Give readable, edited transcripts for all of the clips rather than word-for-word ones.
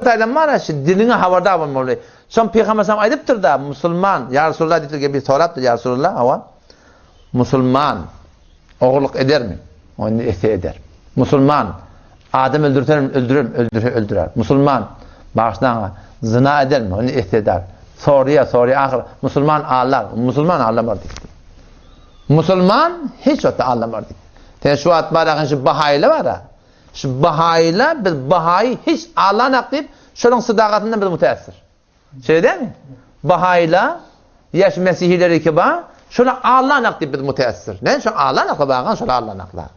Taylan var ya, diline havada olmalı. Son Peygamber sallam aydıptır da, Müslüman, ya Resulullah diye bir soraptır, ya Resulullah, hava. Müslüman, oğulluk eder mi? Onu eder. Müslüman, adam öldürer. Müslüman, baştan zina eder mi? Onu eder. Soruya, ahir. Müslüman ağlar. Müslüman ağlamar dikti. Müslüman hiç öte ağlamar dikti. Şu atmarakın şu Bahayla var ha. Şu Bahayla, biz Bahay hiç ağlanak deyip, şunun sıdakatından biz müteessir. Şey değil mi? Bahayla, yaş Mesihileri ki bağ, şuna ağlanak deyip biz müteessir. Ne? Şu ağlanakla bağın, şuna ağlanakla.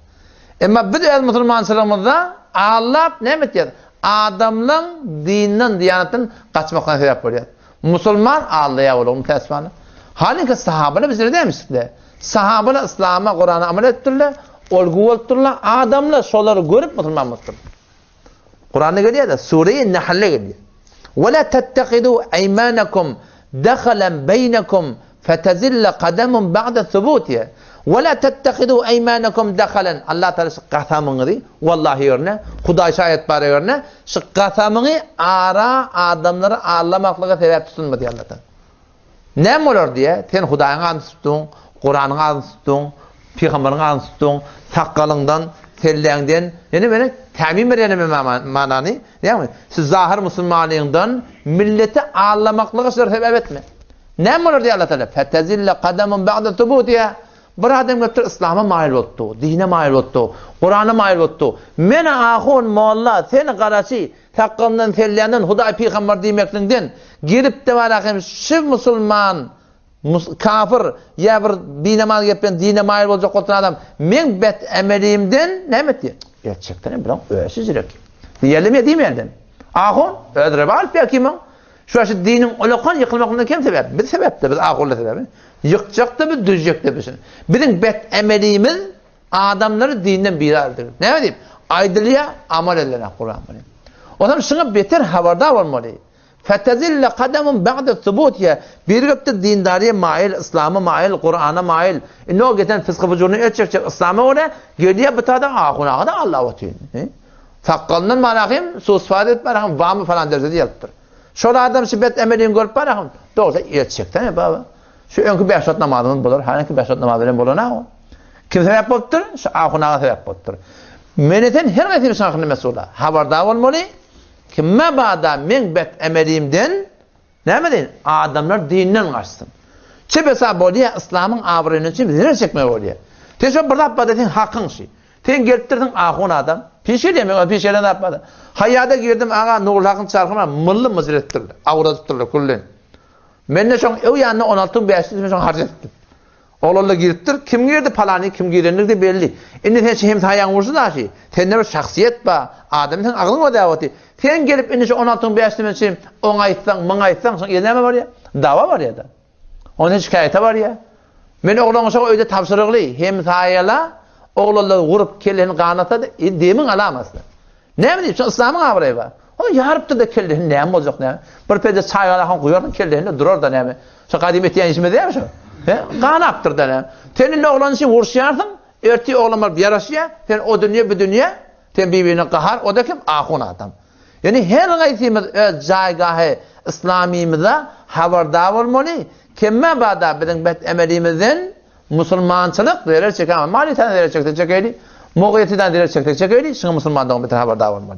Ama bir öz Müslümançılığımızda ağlap ne mi diyor? Adamın dininin, diyanetinin kaçmaktan sebep oluyor. Müslüman ağlaya olur, müteessifane. Halbuki sahabını biz ne demişler? Sahabını İslam'a, Kur'an'a amel ettirler, olgu olturlar, adamlar şoları görüp Müslüman mıdır? Kur'an'da geliyor da, Sure-i Nahl'e geliyor. وَلَا تَتَّخِذُوا اَيْمَانَكُمْ دَخَلًا بَيْنَكُمْ فَتَزِلَّ قَدَمٌ بَعْدَ ثُبُوتِهِ وَلَا تَتَّخِذُوا اَيْمَانَكُمْ دَخَلًا Allah Teala şu qasamını di, vallahi örne, Huday şayet bari örne, şu qasamını ara adamları ağlamaklığa sebep tutulma diye Allah Teala. Ne mi olur diye, sen Huday'ın adını tutun, Kur'an'ın adını tutun, Peygamber'in adını tutun, sakkalından, tellerden, yani böyle temin verelim mananı, değil mi? Siz zahir Müslümanlığından milleti ağlamaklığa sebep etme. Ne mi olur diye Allah Teala? فَتَزِلَّ قَدَمٌ بَعْدَ ثُبُوتِهَا Bir adam götür İslam'a mail oldu, dine mail oldu, Kur'an'a mail oldu. Men ahun molla, sen karşı, takkından, tellenden, Huday Peygamber demekliğinden, girip de var akım, şu Müslüman, kafir, ya bir dine mail yapın, dine mail olacak olan adam, men bet emelimden, ne mi diye? Gerçekten bilen öğesiz direk. Diyelim ya demeyelim. Ahun, ödre var pekimin. Şu dinin ulukan yıkılmakından kim sebep? Bir sebep de, biz ahurla sebebi. Yıkacak da bir, düzecek de bizim. Bizim bet emelimiz adamları dinden birardır. Ne diyeyim? Aydılıya amal edilen Kur'an. O zaman şuna beter havardar olmalı. فَتَزِلَّ قَدَمٌ بَعْدَ ثُبُوتِهَا Bir göpte dindariye mail, İslam'a mail, Kur'an'a mail. Ne o geten fıskı vücudunu ölçecek İslam'a öyle, geliye bıtadan ahuna kadar Allah'a atıyor. Sakkalının manakım, susfade etme, vamı falan derse yaptır. Şöyle adam şu bet emelini görüp barakım, doğrusu ölçecekten ya baba. Şu önkü 5 vakit namazını bulur, hangi 5 vakit namazını bulur ne o? Kim sebep oluptur? Şu ahuna sebep oluptur. Meneten her neyse bir hakkında mesul'a. Habardar olmalı. Kime bağda men bet emelimden ne mi deyin? Adamlar dininden kaçsın. Çebesa boliye İslam'ın avrının için bizi çekmeye boliye. Teşebbüs burada yapmadın hakkın şey. Sen gelttirdin ahuna adam. Pişir yemeği, pişirden yapmadın. Hayada girdim ağa Nurul Hakkın çarkına mıllı mızır ettirdi. Avra tutturdu kullen. Ben de şu ev yanına 16 500 milyon harc ettim. Oğlanla giriptir. Kim girdi palani, kim girenlik de belli. Şimdi sen hem hayyan vursun da şey. Sende bir şahsiyet var. Adamın sen aklın o davati. Sen gelip şimdi şu 16 500 milyon 10 aytsan, 10 aytsan, ne var ya? Dava var ya da. Onun şikayeti var ya. Ben oğlan olsa öyle tavsırıklı. Hem hayala oğlanla vurup kellerini kanata da demin alamasın. Ne bileyim şu İslam'ın avrayı var. O yarıptı da kellerini ne olacak ne? Bir pede çayala koyuyorsun kellerini durur da ne mi? Şu kadimet yani işime değil mi şu? Kan aktır da ne? Senin oğlan için vuruşarsın, erti oğlanlar bir yarışıyor, sen o dünya bir dünya, sen birbirine kahar, o da kim? Ahun adam. Yani her gaysimiz öz caygahı İslamiyimizde habardar olmalı. Kemme bağda bizim bet emelimizden Müslümançılık değerler çeken ama mali tane değerler çekti çekeydi. Muğyetinden değerler çekti çekeydi. Şimdi Müslümandan bir habardar olmalı.